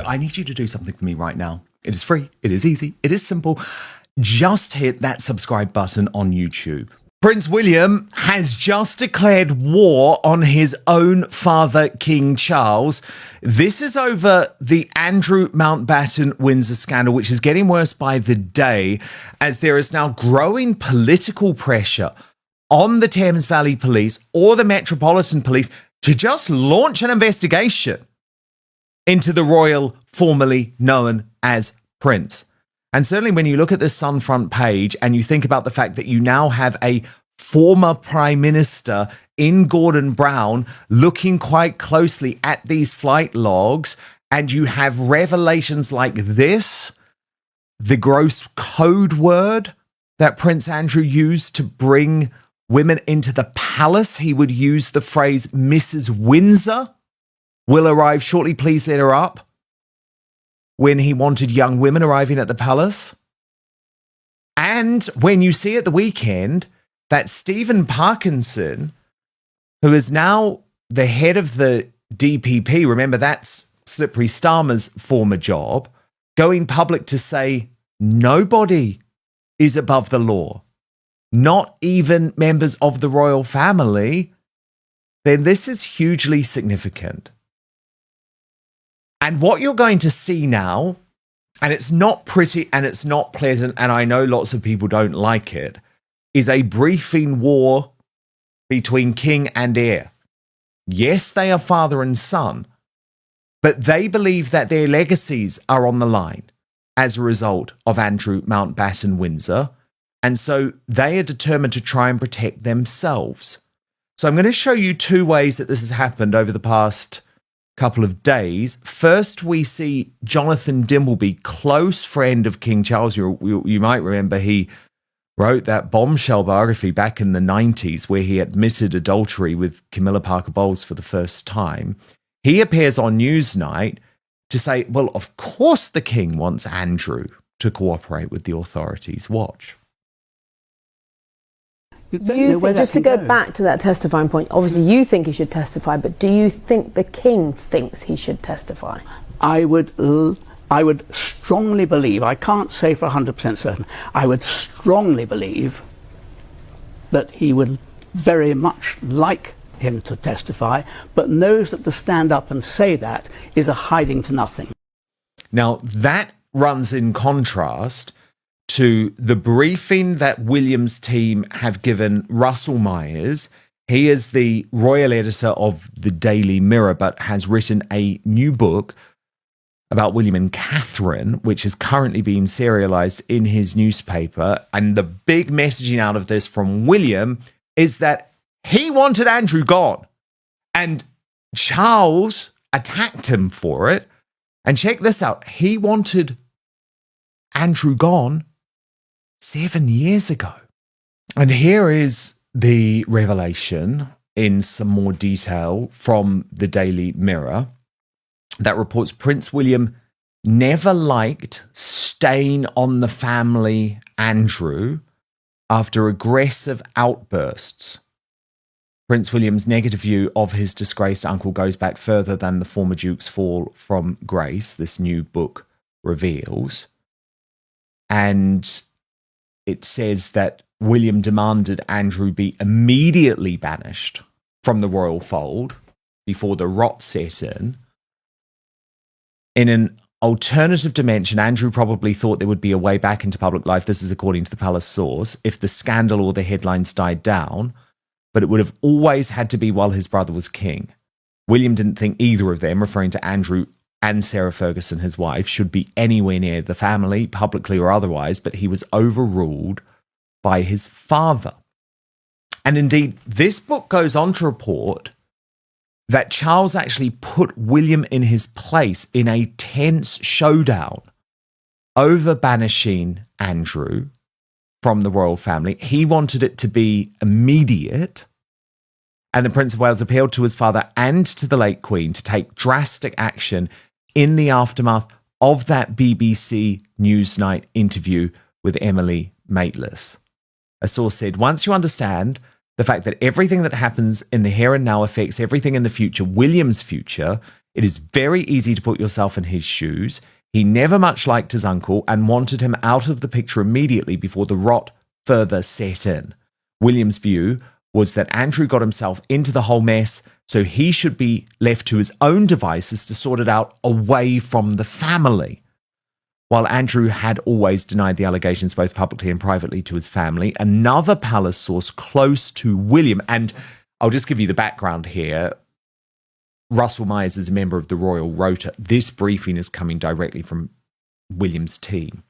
I need you to do something for me right now. It is free. It is easy. It is simple. Just hit that subscribe button on YouTube. Prince William has just declared war on his own father, King Charles. This is over the Andrew Mountbatten Windsor scandal, which is getting worse by the day, as there is now growing political pressure on the Thames Valley Police or the Metropolitan Police to just launch an investigation into the royal formerly known as Prince. And certainly when you look at the Sun front page and you think about the fact that you now have a former Prime Minister in Gordon Brown looking quite closely at these flight logs, and you have revelations like this, the gross code word that Prince Andrew used to bring women into the palace. He would use the phrase, Mrs. Windsor will arrive shortly, please let her up, when he wanted young women arriving at the palace. And when you see at the weekend that Stephen Parkinson, who is now the head of the DPP, remember that's Slippery Starmer's former job, going public to say nobody is above the law, not even members of the royal family, then this is hugely significant. And what you're going to see now, and it's not pretty and it's not pleasant, and I know lots of people don't like it, is a briefing war between king and heir. Yes, they are father and son, but they believe that their legacies are on the line as a result of Andrew Mountbatten Windsor, and so they are determined to try and protect themselves. So I'm going to show you two ways that this has happened over the past couple of days. First, we see Jonathan Dimbleby, close friend of King Charles. You might remember he wrote that bombshell biography back in the 90s where he admitted adultery with Camilla Parker Bowles for the first time. He appears on Newsnight to say, well, of course the king wants Andrew to cooperate with the authorities. Watch. Just to go back to that testifying point, obviously you think he should testify, but do you think the king thinks he should testify? I would strongly believe, I can't say for 100% certain, I would strongly believe that he would very much like him to testify, but knows that to stand up and say that is a hiding to nothing. Now, that runs in contrast to the briefing that William's team have given Russell Myers. He is the royal editor of the Daily Mirror, but has written a new book about William and Catherine, which is currently being serialized in his newspaper. And the big messaging out of this from William is that he wanted Andrew gone. And Charles attacked him for it. And check this out. He wanted Andrew gone 7 years ago. And here is the revelation in some more detail from the Daily Mirror that reports Prince William never liked stain on the family Andrew after aggressive outbursts. Prince William's negative view of his disgraced uncle goes back further than the former Duke's fall from grace, this new book reveals. And it says that William demanded Andrew be immediately banished from the royal fold before the rot set in. In an alternative dimension, Andrew probably thought there would be a way back into public life, this is according to the palace source, if the scandal or the headlines died down, but it would have always had to be while his brother was king. William didn't think either of them, referring to Andrew and Sarah Ferguson, his wife, should be anywhere near the family, publicly or otherwise, but he was overruled by his father. And indeed, this book goes on to report that Charles actually put William in his place in a tense showdown over banishing Andrew from the royal family. He wanted it to be immediate, and the Prince of Wales appealed to his father and to the late Queen to take drastic action in the aftermath of that BBC Newsnight interview with Emily Maitlis. A source said, once you understand the fact that everything that happens in the here and now affects everything in the future, William's future, It is very easy to put yourself in his shoes. He never much liked his uncle and wanted him out of the picture immediately before the rot further set in. William's view was that Andrew got himself into the whole mess, so he should be left to his own devices to sort it out away from the family. While Andrew had always denied the allegations both publicly and privately to his family, another palace source close to William, and I'll just give you the background here. Russell Myers is a member of the Royal Rota. This briefing is coming directly from William's team.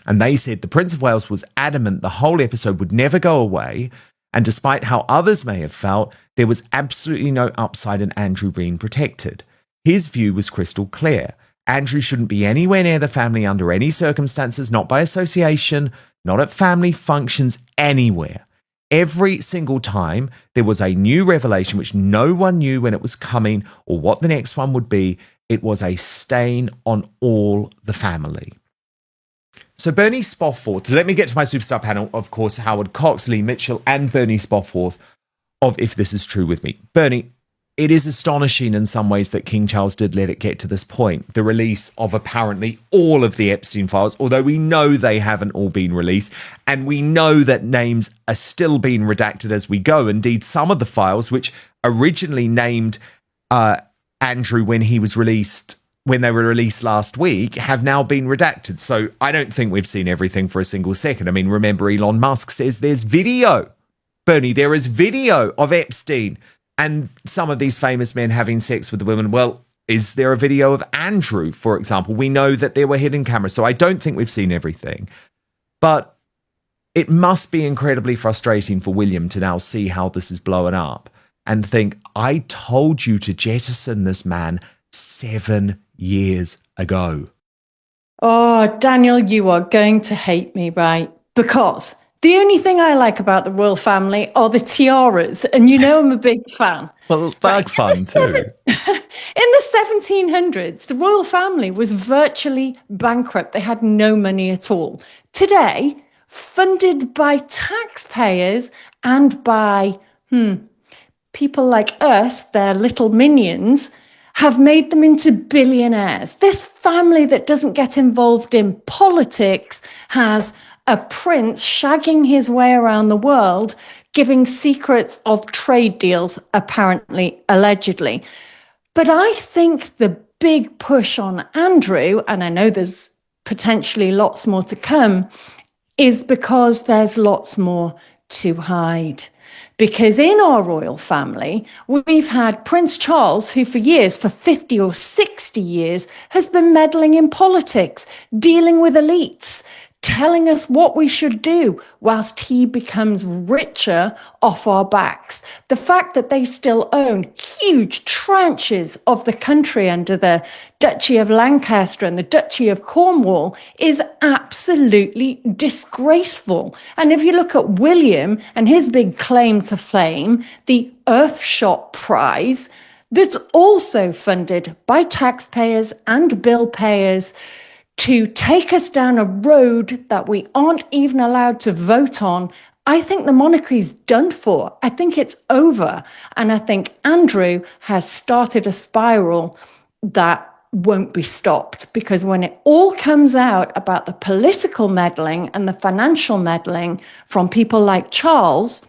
And they said the Prince of Wales was adamant the whole episode would never go away, and despite how others may have felt, there was absolutely no upside in Andrew being protected. His view was crystal clear. Andrew shouldn't be anywhere near the family under any circumstances, not by association, not at family functions, anywhere. Every single time there was a new revelation which no one knew when it was coming or what the next one would be, it was a stain on all the family. So Bernie Spofford, let me get to my superstar panel, of course, Howard Cox, Lee Mitchell, and Bernie Spofford of If This Is True With Me. Bernie, it is astonishing in some ways that King Charles did let it get to this point, the release of apparently all of the Epstein files, although we know they haven't all been released, and we know that names are still being redacted as we go. Indeed, some of the files, which originally named Andrew when they were released last week, have now been redacted. So I don't think we've seen everything for a single second. I mean, remember, Elon Musk says there's video. Bernie, there is video of Epstein and some of these famous men having sex with the women. Well, is there a video of Andrew, for example? We know that there were hidden cameras, so I don't think we've seen everything. But it must be incredibly frustrating for William to now see how this is blowing up and think, I told you to jettison this man 7 years ago. Oh, Daniel, you are going to hate me, right? Because the only thing I like about the royal family are the tiaras, and you know I'm a big fan. Well, that's fun too. In the 1700s, the royal family was virtually bankrupt. They had no money at all. Today, funded by taxpayers and by people like us, their little minions, have made them into billionaires. This family that doesn't get involved in politics has a prince shagging his way around the world, giving secrets of trade deals, apparently, allegedly. But I think the big push on Andrew, and I know there's potentially lots more to come, is because there's lots more to hide. Because in our royal family, we've had Prince Charles, who for years, for 50 or 60 years, has been meddling in politics, dealing with elites, telling us what we should do whilst he becomes richer off our backs. The fact that they still own huge tranches of the country under the Duchy of Lancaster and the Duchy of Cornwall is absolutely disgraceful. And if you look at William and his big claim to fame, the Earthshot Prize, that's also funded by taxpayers and bill payers to take us down a road that we aren't even allowed to vote on. I think the monarchy's done for. I think it's over. And I think Andrew has started a spiral that won't be stopped, because when it all comes out about the political meddling and the financial meddling from people like Charles,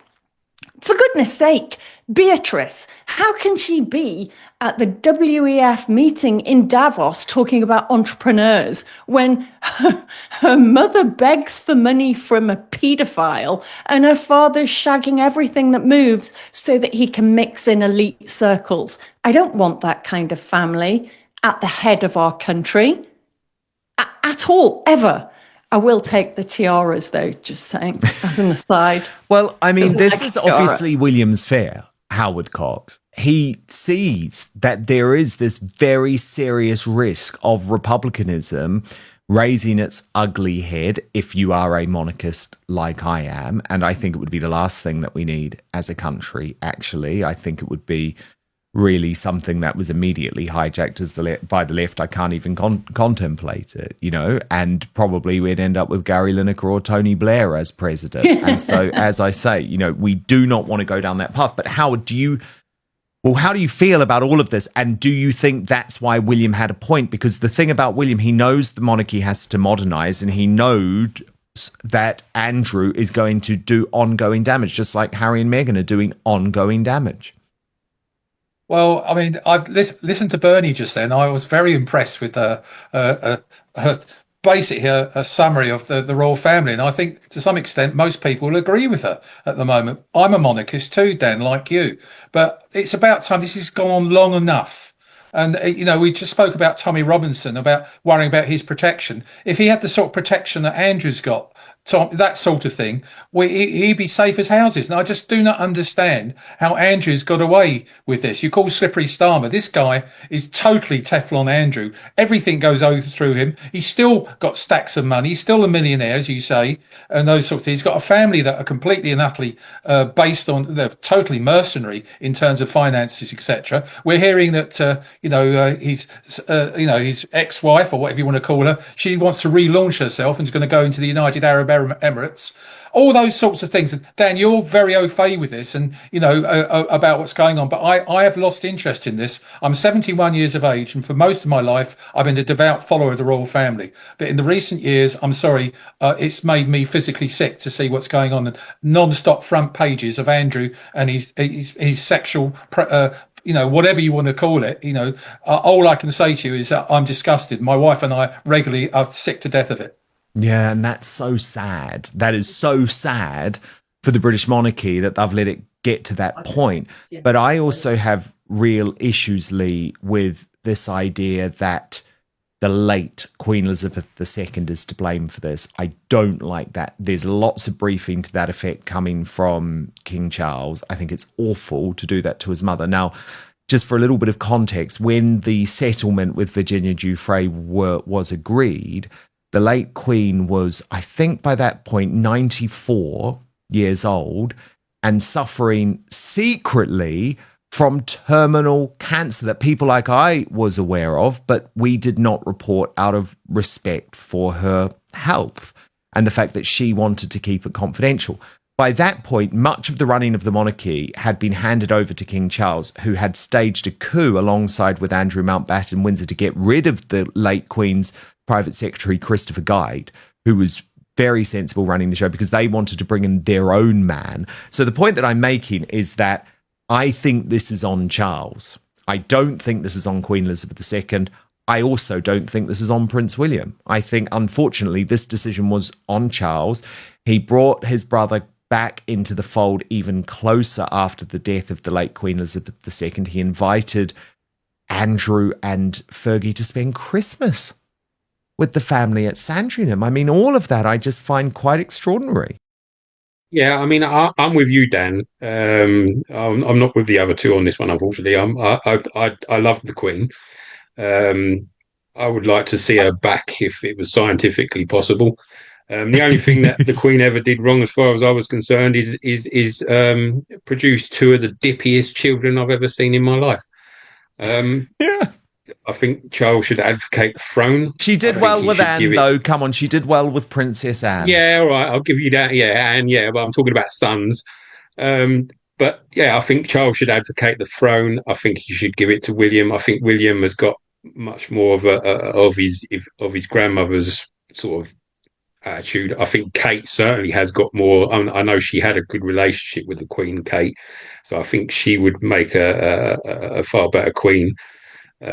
for goodness sake, Beatrice, how can she be at the WEF meeting in Davos talking about entrepreneurs when her mother begs for money from a paedophile and her father's shagging everything that moves so that he can mix in elite circles? I don't want that kind of family at the head of our country at all, ever. I will take the tiaras, though, just saying, as an aside. Well, I mean, this is obviously William's fare, Howard Cox. He sees that there is this very serious risk of republicanism raising its ugly head if you are a monarchist like I am. And I think it would be the last thing that we need as a country, actually. I think it would be really something that was immediately hijacked as by the left. I can't even contemplate it, you know, and probably we'd end up with Gary Lineker or Tony Blair as president. And so, as I say, you know, we do not want to go down that path. But Howard, Well, how do you feel about all of this? And do you think that's why William had a point? Because the thing about William, he knows the monarchy has to modernize, and he knows that Andrew is going to do ongoing damage, just like Harry and Meghan are doing ongoing damage. Well, I mean, I've listened to Bernie just then. I was very impressed with her basically a summary of the royal family. And I think to some extent, most people will agree with her at the moment. I'm a monarchist too, Dan, like you. But it's about time. This has gone on long enough. And, we just spoke about Tommy Robinson, about worrying about his protection. If he had the sort of protection that Andrew's got, that sort of thing, he'd be safe as houses. And I just do not understand how Andrew's got away with this. You call Slippery Starmer. This guy is totally Teflon Andrew. Everything goes over through him. He's still got stacks of money. He's still a millionaire, as you say, and those sort of things. He's got a family that are completely and utterly based on, they're totally mercenary in terms of finances, etc. We're hearing that, his ex-wife, or whatever you want to call her, she wants to relaunch herself and is going to go into the United Arab Emirates, all those sorts of things. And Dan, you're very au fait with this, and about what's going on. But I have lost interest in this. I'm 71 years of age, and for most of my life, I've been a devout follower of the royal family. But in the recent years, I'm sorry, it's made me physically sick to see what's going on. And non-stop front pages of Andrew and his sexual. Whatever you want to call it, all I can say to you is that I'm disgusted. My wife and I regularly are sick to death of it. Yeah, and that's so sad. That is so sad for the British monarchy that they've let it get to that point. But I also have real issues, Lee, with this idea that the late Queen Elizabeth II is to blame for this. I don't like that. There's lots of briefing to that effect coming from King Charles. I think it's awful to do that to his mother. Now, just for a little bit of context, when the settlement with Virginia Giuffre was agreed, the late Queen was, I think by that point, 94 years old and suffering secretly from terminal cancer that people like I was aware of, but we did not report out of respect for her health and the fact that she wanted to keep it confidential. By that point, much of the running of the monarchy had been handed over to King Charles, who had staged a coup alongside with Andrew Mountbatten Windsor to get rid of the late Queen's private secretary, Christopher Guide, who was very sensible running the show because they wanted to bring in their own man. So the point that I'm making is that I think this is on Charles. I don't think this is on Queen Elizabeth II. I also don't think this is on Prince William. I think, unfortunately, this decision was on Charles. He brought his brother back into the fold even closer after the death of the late Queen Elizabeth II. He invited Andrew and Fergie to spend Christmas with the family at Sandringham. I mean, all of that I just find quite extraordinary. Yeah, I mean, I'm with you, Dan. I'm not with the other two on this one, unfortunately. I love the Queen. I would like to see her back if it was scientifically possible. The only thing that the Queen ever did wrong, as far as I was concerned, is produce two of the dippiest children I've ever seen in my life. Yeah. I think Charles should advocate the throne. She did well with Anne, though. Come on, she did well with Princess Anne. Yeah, all right, I'll give you that. Yeah, Anne, yeah, but I'm talking about sons. But yeah, I think Charles should advocate the throne. I think he should give it to William. I think William has got much more of his grandmother's sort of attitude. I think Kate certainly has got more. I know she had a good relationship with the Queen, Kate, so I think she would make a far better queen. But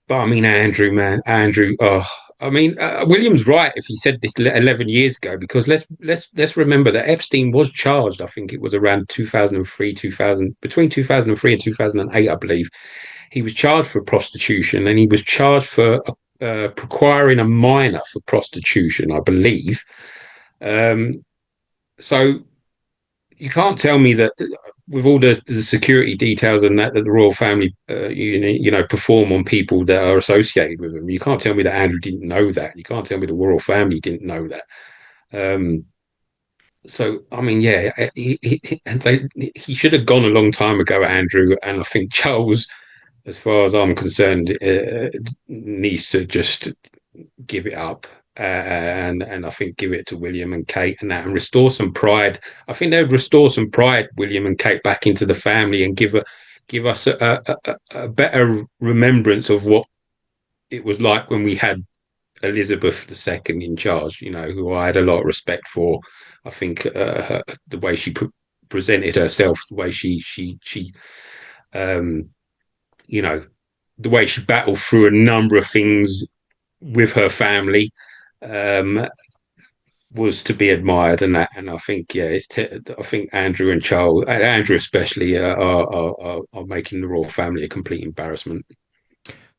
I mean, Andrew. Oh, I mean, William's right if he said this 11 years ago, because let's remember that Epstein was charged. I think it was around 2003, between 2003 and 2008, I believe. He was charged for prostitution, and he was charged for procuring a minor for prostitution, I believe. So you can't tell me that with all the security details and that the royal family, perform on people that are associated with them. You can't tell me that Andrew didn't know that. You can't tell me the royal family didn't know that. So I mean, yeah, he should have gone a long time ago, Andrew. And I think Charles, as far as I'm concerned, needs to just give it up. and I think give it to William and Kate and that, and restore some pride. I think they'd restore some pride, William and Kate, back into the family, and give us a better remembrance of what it was like when we had Elizabeth II in charge. You know, who I had a lot of respect for. I think the way she presented herself, the way she you know, the way she battled through a number of things with her family, um, was to be admired, and that. And I think, yeah, I think Andrew and Charles, Andrew especially, are making the royal family a complete embarrassment.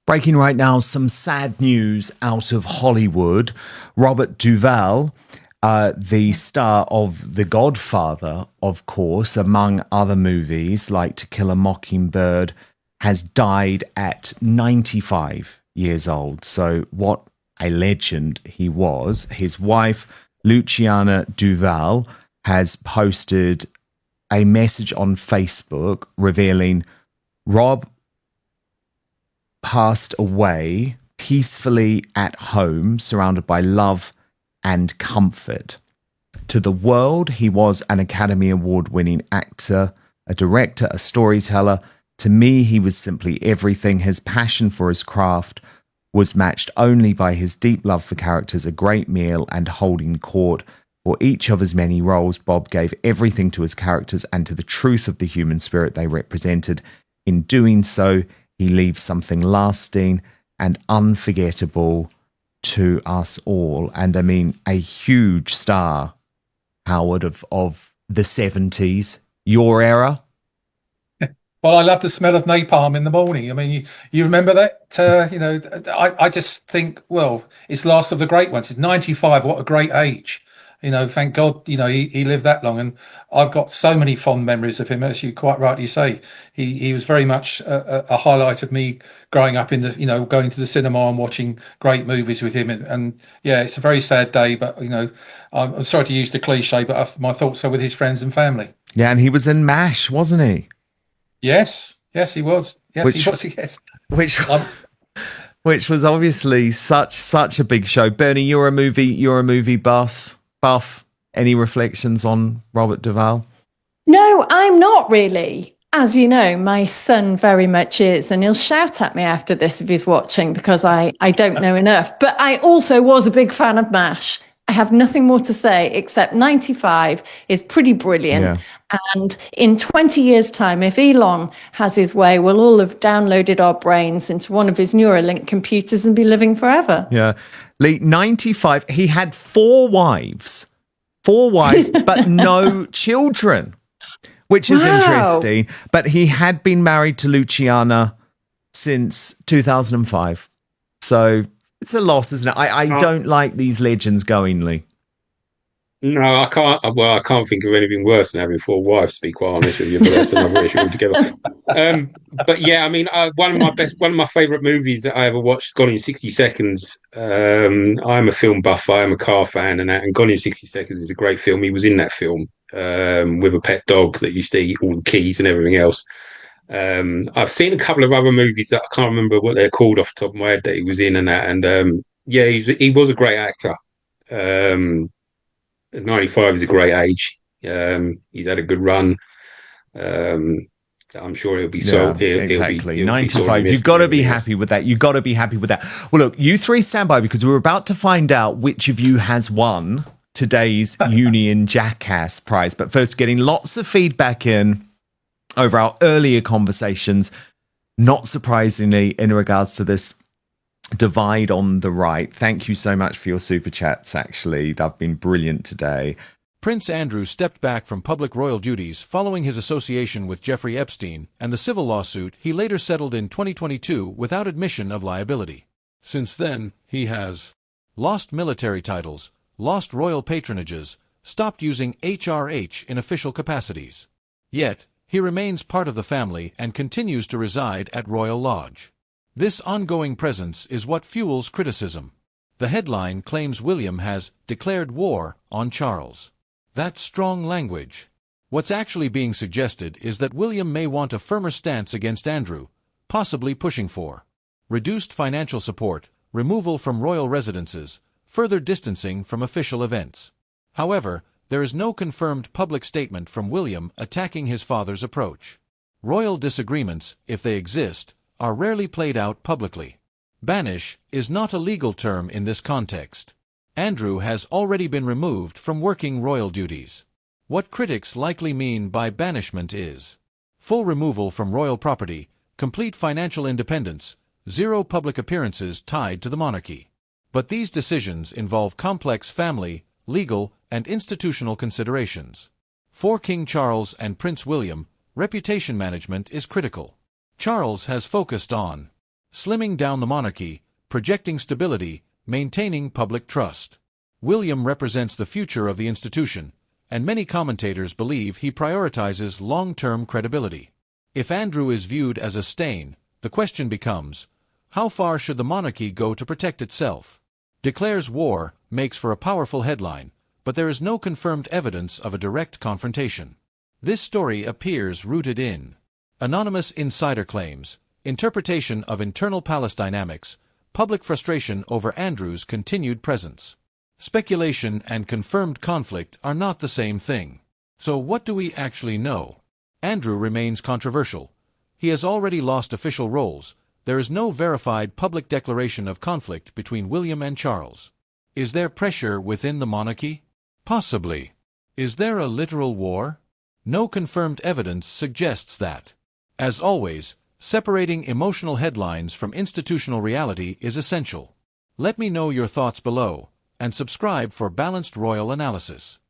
Breaking right now, some sad news out of Hollywood. Robert Duvall, the star of The Godfather, of course, among other movies like To Kill a Mockingbird, has died at 95 years old. So what a legend he was. His wife, Luciana Duvall, has posted a message on Facebook revealing Rob passed away peacefully at home, surrounded by love and comfort. To the world, he was an Academy Award-winning actor, a director, a storyteller. To me, he was simply everything. His passion for his craft was matched only by his deep love for characters, a great meal, and holding court. For each of his many roles, Bob gave everything to his characters and to the truth of the human spirit they represented. In doing so, he leaves something lasting and unforgettable to us all. And I mean, a huge star, Howard, of the 70s, your era. Well, I love the smell of napalm in the morning. I mean, you remember that? You know, I just think, well, it's last of the great ones. It's 95. What a great age. You know, thank God, you know, he lived that long. And I've got so many fond memories of him, as you quite rightly say. He was very much a highlight of me growing up going to the cinema and watching great movies with him. And yeah, it's a very sad day, but, you know, I'm sorry to use the cliche, but my thoughts are with his friends and family. Yeah, and he was in MASH, wasn't he? Yes, he was. Yes, he was. Yes. Which was obviously such a big show. Bernie, you're a movie buff. Any reflections on Robert Duvall? No, I'm not really. As you know, my son very much is, and he'll shout at me after this if he's watching because I don't know enough. But I also was a big fan of MASH. I have nothing more to say except 95 is pretty brilliant. Yeah. And in 20 years' time, if Elon has his way, we'll all have downloaded our brains into one of his Neuralink computers and be living forever. Yeah. Lee, 95, he had four wives, but no children, which is interesting. But he had been married to Luciana since 2005. So it's a loss, isn't it? I don't like these legends going, Lee. No, I can't. Well, I can't think of anything worse than having four wives, to be quite honest with you. But that's another issue altogether. But yeah, I mean, one of my favourite movies that I ever watched, Gone in 60 Seconds. I'm a film buff. I am a car fan, and Gone in 60 Seconds is a great film. He was in that film with a pet dog that used to eat all the keys and everything else. I've seen a couple of other movies that I can't remember what they're called off the top of my head that he was in and that. And yeah, he was a great actor. 95 is a great age. He's had a good run. I'm sure he'll be exactly. 95. You've got to be happy with that. You've got to be happy with that. Well, look, you three stand by because we're about to find out which of you has won today's Union Jackass prize. But first, getting lots of feedback in over our earlier conversations, not surprisingly, in regards to this divide on the right. Thank you so much for your super chats, actually. They've been brilliant today. Prince Andrew stepped back from public royal duties following his association with Jeffrey Epstein and the civil lawsuit he later settled in 2022 without admission of liability. Since then, he has lost military titles, lost royal patronages, stopped using HRH in official capacities. Yet, he remains part of the family and continues to reside at Royal Lodge. This ongoing presence is what fuels criticism. The headline claims William has declared war on Charles. That's strong language. What's actually being suggested is that William may want a firmer stance against Andrew, possibly pushing for reduced financial support, removal from royal residences, further distancing from official events. However, there is no confirmed public statement from William attacking his father's approach. Royal disagreements, if they exist, are rarely played out publicly. Banish is not a legal term in this context. Andrew has already been removed from working royal duties. What critics likely mean by banishment is full removal from royal property, complete financial independence, zero public appearances tied to the monarchy. But these decisions involve complex family, legal, and institutional considerations. For King Charles and Prince William, reputation management is critical. Charles has focused on slimming down the monarchy, projecting stability, maintaining public trust. William represents the future of the institution, and many commentators believe he prioritizes long-term credibility. If Andrew is viewed as a stain, the question becomes, how far should the monarchy go to protect itself? Declares war makes for a powerful headline, but there is no confirmed evidence of a direct confrontation. This story appears rooted in anonymous insider claims, interpretation of internal palace dynamics, public frustration over Andrew's continued presence. Speculation and confirmed conflict are not the same thing. So what do we actually know? Andrew remains controversial. He has already lost official roles. There is no verified public declaration of conflict between William and Charles. Is there pressure within the monarchy? Possibly. Is there a literal war? No confirmed evidence suggests that. As always, separating emotional headlines from institutional reality is essential. Let me know your thoughts below, and subscribe for balanced royal analysis.